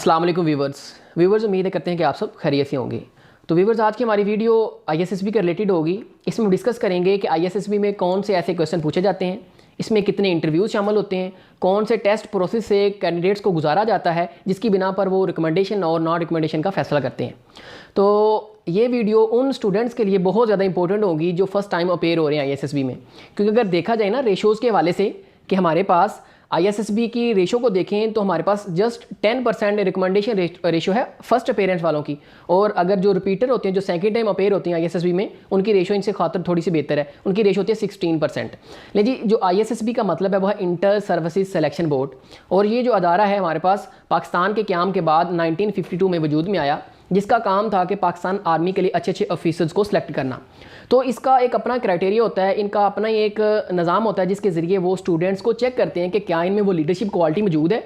अस्सलाम वालेकुम व्यूवर्स उम्मीद करते हैं कि आप सब खैरियत से होंगे। तो व्यूवर्स, आज की हमारी वीडियो आईएसएसबी के रिलेटेड होगी। इसमें हम डिस्कस करेंगे कि आईएसएसबी में कौन से ऐसे क्वेश्चन पूछे जाते हैं, इसमें कितने इंटरव्यूज शामिल होते हैं, कौन से टेस्ट प्रोसेस से कैंडिडेट्स को गुजारा जाता है जिसकी बिना पर वो रिकमेंडेशन और नॉन रिकमेंडेशन का फैसला करते हैं। तो ये वीडियो उन स्टूडेंट्स के लिए बहुत ज़्यादा इंपॉर्टेंट होगी जो फर्स्ट टाइम अपेयर हो रहे हैं आईएसएसबी में, क्योंकि अगर देखा जाए ना रेशोज़ के हवाले से कि हमारे पास आईएसएसबी की रेशो को देखें तो हमारे पास जस्ट 10% रिकमेंडेशन रेशो है फर्स्ट अपेयरेंस वालों की, और अगर जो रिपीटर होते हैं जो सेकंड टाइम अपेयर होते हैं आईएसएसबी में उनकी रेशो इनसे खातर थोड़ी सी बेहतर है, उनकी रेशो होती है 16%। लेकिन जो आईएसएसबी का मतलब है वह इंटर सर्विसेज सिलेक्शन बोर्ड, और ये जो अदारा है हमारे पास पाकिस्तान के क़याम के बाद 1952 में वजूद में आया, जिसका काम था कि पाकिस्तान आर्मी के लिए अच्छे अच्छे ऑफिसर्स को सिलेक्ट करना। तो इसका एक अपना क्राइटेरिया होता है, इनका अपना ही एक निज़ाम होता है जिसके ज़रिए वो स्टूडेंट्स को चेक करते हैं कि क्या इनमें वो लीडरशिप क्वालिटी मौजूद है,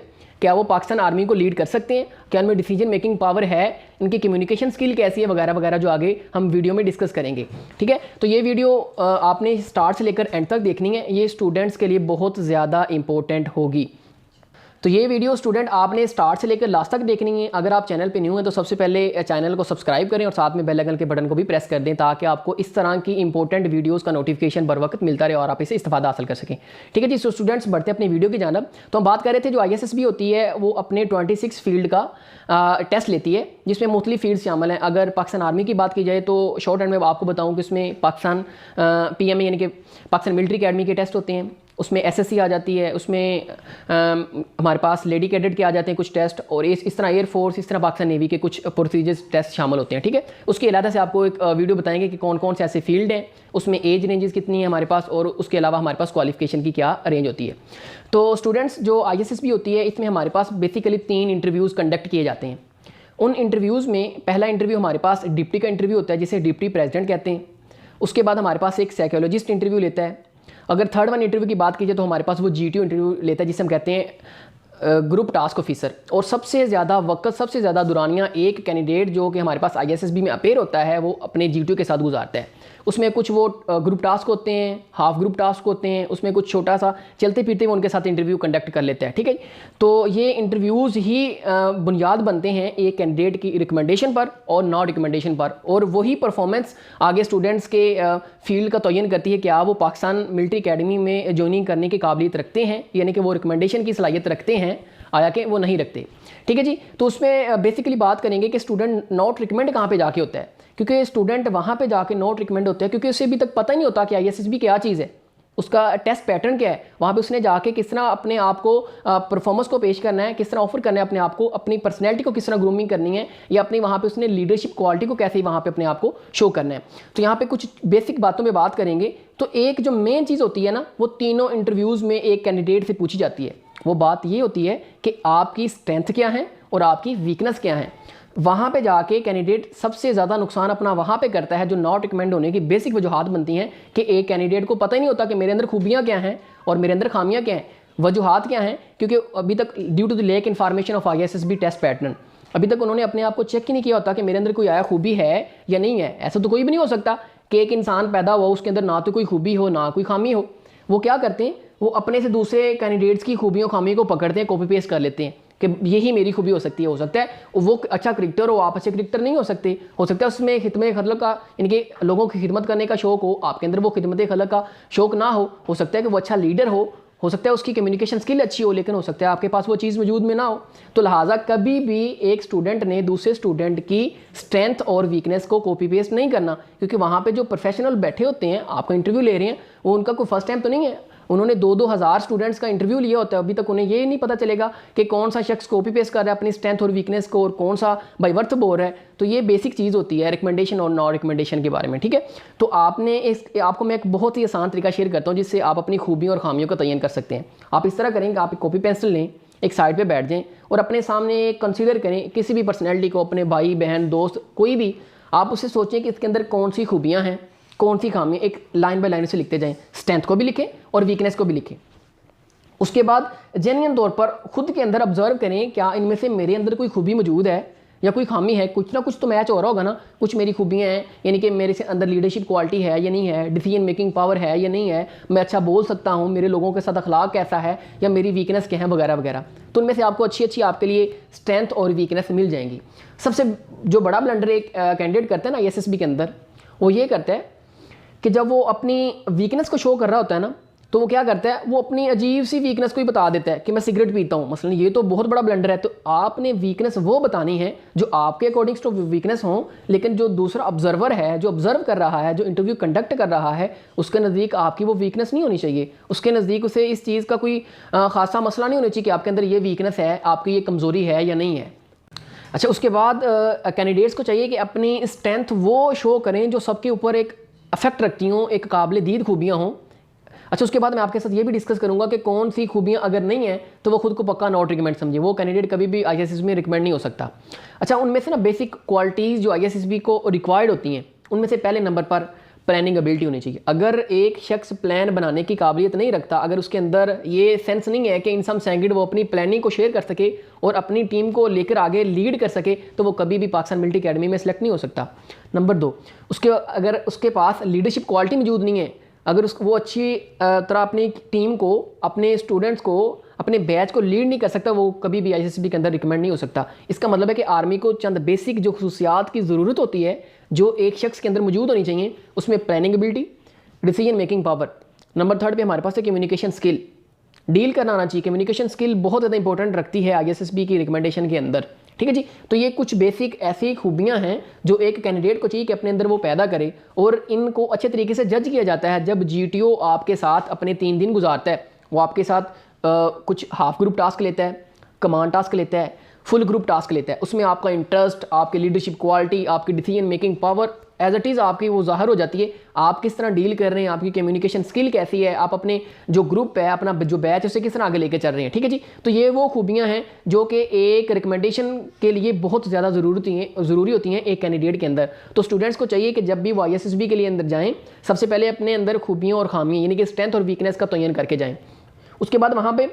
क्या वो पाकिस्तान आर्मी को लीड कर सकते हैं, क्या इनमें डिसीजन मेकिंग पावर है, इनकी कम्युनिकेशन स्किल कैसी है, वगैरह वगैरह, जो आगे हम वीडियो में डिस्कस करेंगे। ठीक है, तो ये वीडियो आपने स्टार्ट से लेकर एंड तक देखनी है, ये स्टूडेंट्स के लिए बहुत ज़्यादा इंपॉर्टेंट होगी। तो ये वीडियो स्टूडेंट आपने स्टार्ट से लेकर लास्ट तक देखनी है। अगर आप चैनल पे न्यू हैं तो सबसे पहले चैनल को सब्सक्राइब करें और साथ में बेल आइकन के बटन को भी प्रेस कर दें, ताकि आपको इस तरह की इंपॉर्टेंट वीडियोस का नोटिफिकेशन बर वक्त मिलता रहे और आप इसे इस्तेफादा हासिल कर सकें। ठीक है जी, तो स्टूडेंट्स बढ़ते हैं अपनी वीडियो की जानब। तो हम बात कर रहे थे जो आईएसएसबी होती है वो अपने 26 फील्ड का टेस्ट लेती है, जिसमें मुख्तलिफ फील्ड शामिल हैं। अगर पाकिस्तान आर्मी की बात की जाए तो शॉर्ट एंड में आपको बताऊँ कि उसमें पाकिस्तान PMA यानी कि पाकिस्तान मिलिट्री अकेडमी के टेस्ट होते हैं, उसमें SSC आ जाती है, उसमें हमारे पास लेडी कैडेट के आ जाते हैं कुछ टेस्ट, और इस तरह एयरफोर्स, इस तरह पाकिस्तान नेवी के कुछ प्रोसीजर्स टेस्ट शामिल होते हैं। ठीक है, उसके अलावा से आपको एक वीडियो बताएंगे कि कौन कौन से ऐसे फील्ड हैं, उसमें एज रेंजेस कितनी है हमारे पास, और उसके अलावा हमारे पास क्वालिफिकेशन की क्या रेंज होती है। तो स्टूडेंट्स, जो ISSB होती है इसमें हमारे पास बेसिकली 3 इंटरव्यूज़ कंडक्ट किए जाते हैं। उन इंटरव्यूज़ में पहला इंटरव्यू हमारे पास डिप्टी का इंटरव्यू होता है, जिसे डिप्टी प्रेसिडेंट कहते हैं। उसके बाद हमारे पास एक साइकोलॉजिस्ट इंटरव्यू लेता है। अगर थर्ड वन इंटरव्यू की बात की जाए तो हमारे पास वो GTO इंटरव्यू लेता है, जिसे हम कहते हैं ग्रुप टास्क ऑफिसर। और सबसे ज़्यादा वक्त, सबसे ज़्यादा दुरानियाँ एक कैंडिडेट जो कि हमारे पास ISSB में अपेयर होता है वो अपने GTO के साथ गुजारता है। उसमें कुछ वो ग्रुप टास्क होते हैं, हाफ ग्रुप टास्क होते हैं, उसमें कुछ छोटा सा चलते फिरते वो उनके साथ इंटरव्यू कंडक्ट कर लेते हैं। ठीक है, तो ये इंटरव्यूज़ ही बुनियाद बनते हैं एक कैंडिडेट की रिकमेंडेशन पर और नॉन रिकमेंडेशन पर, और वही परफॉर्मेंस आगे स्टूडेंट्स के फील्ड का तयन करती है कि क्या वो पाकिस्तान मिलिट्री अकेडमी में ज्वाइनिंग करने की काबिलियत रखते हैं, यानी कि वो रिकमेंडेशन की सलाहियत रखते हैं आया कि वो नहीं रखते। ठीक है जी, तो उसमें बेसिकली बात करेंगे कि स्टूडेंट नॉट रिकमेंड कहाँ पे जाके होता है, क्योंकि स्टूडेंट वहाँ पे जाके नॉट रिकमेंड होता है क्योंकि उसे अभी तक पता ही नहीं होता कि ISSB क्या चीज़ है, उसका टेस्ट पैटर्न क्या है, वहाँ पे उसने जाके किस तरह अपने आप को परफॉर्मेंस को पेश करना है, किस तरह ऑफर करना है अपने आप को, अपनी पर्सनैलिटी को किस तरह ग्रूमिंग करनी है, या अपनी वहाँ पे उसने लीडरशिप क्वालिटी को कैसे वहाँ पे अपने आप को शो करना है। तो यहाँ पे कुछ बेसिक बातों में बात करेंगे। तो एक जो मेन चीज़ होती है ना, वो तीनों इंटरव्यूज़ में एक कैंडिडेट से पूछी जाती है। वो बात ये होती है कि आपकी स्ट्रेंथ क्या है और आपकी वीकनेस क्या है। वहाँ पे जाके कैंडिडेट सबसे ज़्यादा नुकसान अपना वहाँ पे करता है, जो नॉट रिकमेंड होने की बेसिक वजूहात बनती हैं कि एक कैंडिडेट को पता ही नहीं होता कि मेरे अंदर खूबियाँ क्या हैं और मेरे अंदर खामियाँ क्या हैं, वजूहात क्या हैं, क्योंकि अभी तक due to the lack information of ISSB test pattern अभी तक उन्होंने अपने आप को चेक ही नहीं किया होता कि मेरे अंदर कोई आया खूबी है या नहीं है। ऐसा तो कोई भी नहीं हो सकता कि एक इंसान पैदा हुआ उसके अंदर ना तो कोई खूबी हो ना कोई खामी हो। वो क्या करते हैं, वो अपने से दूसरे कैंडिडेट्स की खूबियों खामियों को पकड़ते हैं, कॉपी पेस्ट कर लेते हैं कि यही मेरी खूबी हो सकती है। हो सकता है वो अच्छा क्रिकेटर हो, आप अच्छे क्रिकेटर नहीं हो सकते, हो सकता है उसमें खिदमत खलक का, इनके लोगों की खिदमत करने का शौक हो, आपके अंदर वो खिदमत खलक का शौक ना हो सकता है कि वो अच्छा लीडर हो सकता है उसकी कम्युनिकेशन स्किल अच्छी हो, लेकिन हो सकता है आपके पास वो चीज़ वजूद में ना हो। तो लिहाजा कभी भी एक स्टूडेंट ने दूसरे स्टूडेंट की स्ट्रेंथ और वीकनेस को कॉपी पेस्ट नहीं करना, क्योंकि वहाँ पे जो प्रोफेशनल बैठे होते हैं आपका इंटरव्यू ले रहे हैं, वो उनका कोई फर्स्ट टाइम तो नहीं है, उन्होंने 2-2 हज़ार स्टूडेंट्स का इंटरव्यू लिया होता है। अभी तक उन्हें ये नहीं पता चलेगा कि कौन सा शख्स कॉपी पेस्ट कर रहा है अपनी स्ट्रेंथ और वीकनेस को और कौन सा बाय बर्थ बोल रहा है। तो ये बेसिक चीज़ होती है रिकमेंडेशन और नॉन रिकमेंडेशन के बारे में। ठीक है, तो आपको मैं एक बहुत ही आसान तरीका शेयर करता हूँ जिससे आप अपनी खूबियों और खामियों का तयन कर सकते हैं। आप इस तरह करेंगे, आप एक कॉपी पेंसिल लें, एक साइड पर बैठ जाएँ और अपने सामने कंसिडर करें किसी भी पर्सनैलिटी को, अपने भाई बहन दोस्त कोई भी, आप उससे सोचें कि इसके अंदर कौन सी खूबियाँ हैं कौन सी खामियाँ, एक लाइन बाय लाइन से लिखते जाएँ, स्ट्रेंथ को भी लिखें और वीकनेस को भी लिखें। उसके बाद जेन्युइन तौर पर खुद के अंदर ऑब्जर्व करें क्या इनमें से मेरे अंदर कोई खूबी मौजूद है या कोई खामी है, कुछ ना कुछ तो मैच हो रहा होगा ना, कुछ मेरी खूबियाँ हैं, यानी कि मेरे से अंदर लीडरशिप क्वालिटी है या नहीं है, डिसीजन मेकिंग पावर है या नहीं है, मैं अच्छा बोल सकता हूँ, मेरे लोगों के साथ अखलाक कैसा है, या मेरी वीकनेस क्या है वगैरह वगैरह। तो उनमें से आपको अच्छी अच्छी आपके लिए स्ट्रेंथ और वीकनेस मिल जाएंगी। सबसे जो बड़ा ब्लंडर एक कैंडिडेट करता है ना ISSB के अंदर, वो ये करता है कि जब वो अपनी वीकनेस को शो कर रहा होता है ना, तो वो क्या करता है, वो अपनी अजीब सी वीकनेस को ही बता देता है कि मैं सिगरेट पीता हूँ मसलन। ये तो बहुत बड़ा ब्लंडर है। तो आपने वीकनेस वो बतानी है जो आपके अकॉर्डिंग्स टू वीकनेस हो, लेकिन जो दूसरा ऑब्जर्वर है, जो ऑब्जर्व कर रहा है, जो इंटरव्यू कंडक्ट कर रहा है, उसके नज़दीक आपकी वो वीकनेस नहीं होनी चाहिए। उसके नज़दीक उसे इस चीज़ का कोई खासा मसला नहीं होना चाहिए कि आपके अंदर ये वीकनेस है, आपकी ये कमज़ोरी है या नहीं है। अच्छा, उसके बाद कैंडिडेट्स को चाहिए कि अपनी स्ट्रेंथ वो शो करें जो सबके ऊपर एक अफेक्ट रखती हों, एक काबिल दीद खूबियाँ हों। अच्छा, उसके बाद मैं आपके साथ ये भी डिस्कस करूंगा कि कौन सी खूबियां अगर नहीं है तो वो खुद को पक्का नॉट रिकमेंड समझे, वो कैंडिडेट कभी भी ISSB में रिकमेंड नहीं हो सकता। अच्छा, उनमें से ना बेसिक क्वालिटीज़ जो ISSB को रिक्वायर्ड होती हैं, उनमें से पहले नंबर पर प्लानिंग एबिलिटी होनी चाहिए। अगर एक शख्स प्लान बनाने की काबिलियत नहीं रखता, अगर उसके अंदर ये सेंस नहीं है कि इन सम सेकंड वो अपनी प्लानिंग को शेयर कर सके और अपनी टीम को लेकर आगे लीड कर सके, तो वो कभी भी पाकिस्तान मिलिट्री अकेडमी में सेलेक्ट नहीं हो सकता। नंबर 2, अगर उसके पास लीडरशिप क्वालिटी मौजूद नहीं है, अगर वो अच्छी तरह अपनी टीम को, अपने स्टूडेंट्स को, अपने बैच को लीड नहीं कर सकता, वो कभी भी ISSB के अंदर रिकमेंड नहीं हो सकता। इसका मतलब है कि आर्मी को चंद बेसिक जो खसूसियात की ज़रूरत होती है, जो एक शख्स के अंदर मौजूद होनी चाहिए, उसमें planning ability, decision making power. Number 3 पे हमारे पास है कम्युनिकेशन स्किल, डील करना आना चाहिए। कम्युनिकेशन स्किल बहुत ज़्यादा इंपॉर्टेंट रखती है ISSB की रिकमेंडेशन के अंदर, ठीक है जी। तो ये कुछ बेसिक ऐसी खूबियां हैं जो एक कैंडिडेट को चाहिए कि अपने अंदर वो पैदा करे, और इनको अच्छे तरीके से जज किया जाता है जब GTO आपके साथ अपने 3 दिन गुजारता है। वो आपके साथ कुछ हाफ ग्रुप टास्क लेता है, कमांड टास्क लेता है, फुल ग्रुप टास्क लेता है। उसमें आपका इंटरेस्ट, आपकी लीडरशिप क्वालिटी, आपकी decision making power as it is आपकी वो ज़ाहिर हो जाती है। आप किस तरह डील कर रहे हैं, आपकी कम्युनिकेशन स्किल कैसी है, आप अपने जो ग्रुप है, अपना जो बैच है, उसे किस तरह आगे लेके चल रहे हैं, ठीक है जी। तो ये वो खूबियाँ हैं जो कि एक रिकमेंडेशन के लिए बहुत ज़्यादा ज़रूरी होती हैं एक कैंडिडेट के अंदर। तो स्टूडेंट्स को चाहिए कि जब भी वो ISSB के लिए अंदर जाएँ, सबसे पहले अपने अंदर खूबियाँ और खामियाँ यानी कि स्ट्रेंथ और वीकनेस का तयन करके जाएँ। उसके बाद वहाँ पर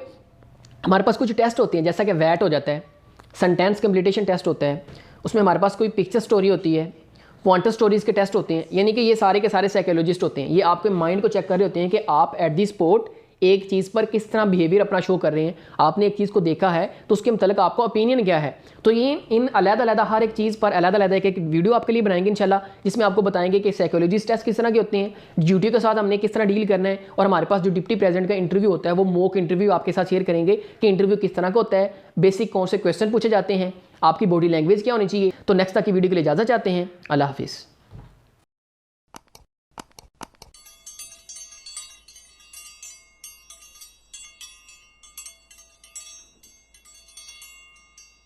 हमारे पास कुछ टेस्ट होते हैं, जैसा कि वैट हो जाता है, सेंटेंस कंप्लीटेशन टेस्ट होता है, उसमें हमारे पास कोई पिक्चर स्टोरी होती है, क्वांटम स्टोरीज के टेस्ट होते हैं। यानी कि ये सारे के सारे साइकोलॉजिस्ट होते हैं, ये आपके माइंड को चेक कर रहे होते हैं कि आप एट दी स्पॉट एक चीज़ पर किस तरह बिहेवियर अपना शो कर रहे हैं। आपने एक चीज़ को देखा है तो उसके मतलब आपका ओपिनियन क्या है। तो ये इन अलग-अलग हर एक चीज़ पर अलग-अलग एक वीडियो आपके लिए बनाएंगे इंशाल्लाह, जिसमें आपको बताएंगे कि साइकोलॉजिस्ट टेस्ट किस तरह के होते हैं, ड्यूटी के साथ हमने किस तरह डील करना है, और हमारे पास जो डिप्टी प्रेसिडेंट का इंटरव्यू होता है वो मॉक इंटरव्यू आपके साथ शेयर करेंगे कि इंटरव्यू किस तरह का होता है, बेसिक कौन से क्वेश्चन पूछे जाते हैं, आपकी बॉडी लैंग्वेज क्या होनी चाहिए। तो नेक्स्ट तक की वीडियो के लिए इजाज़त चाहते हैं। अल्लाह हाफिज़।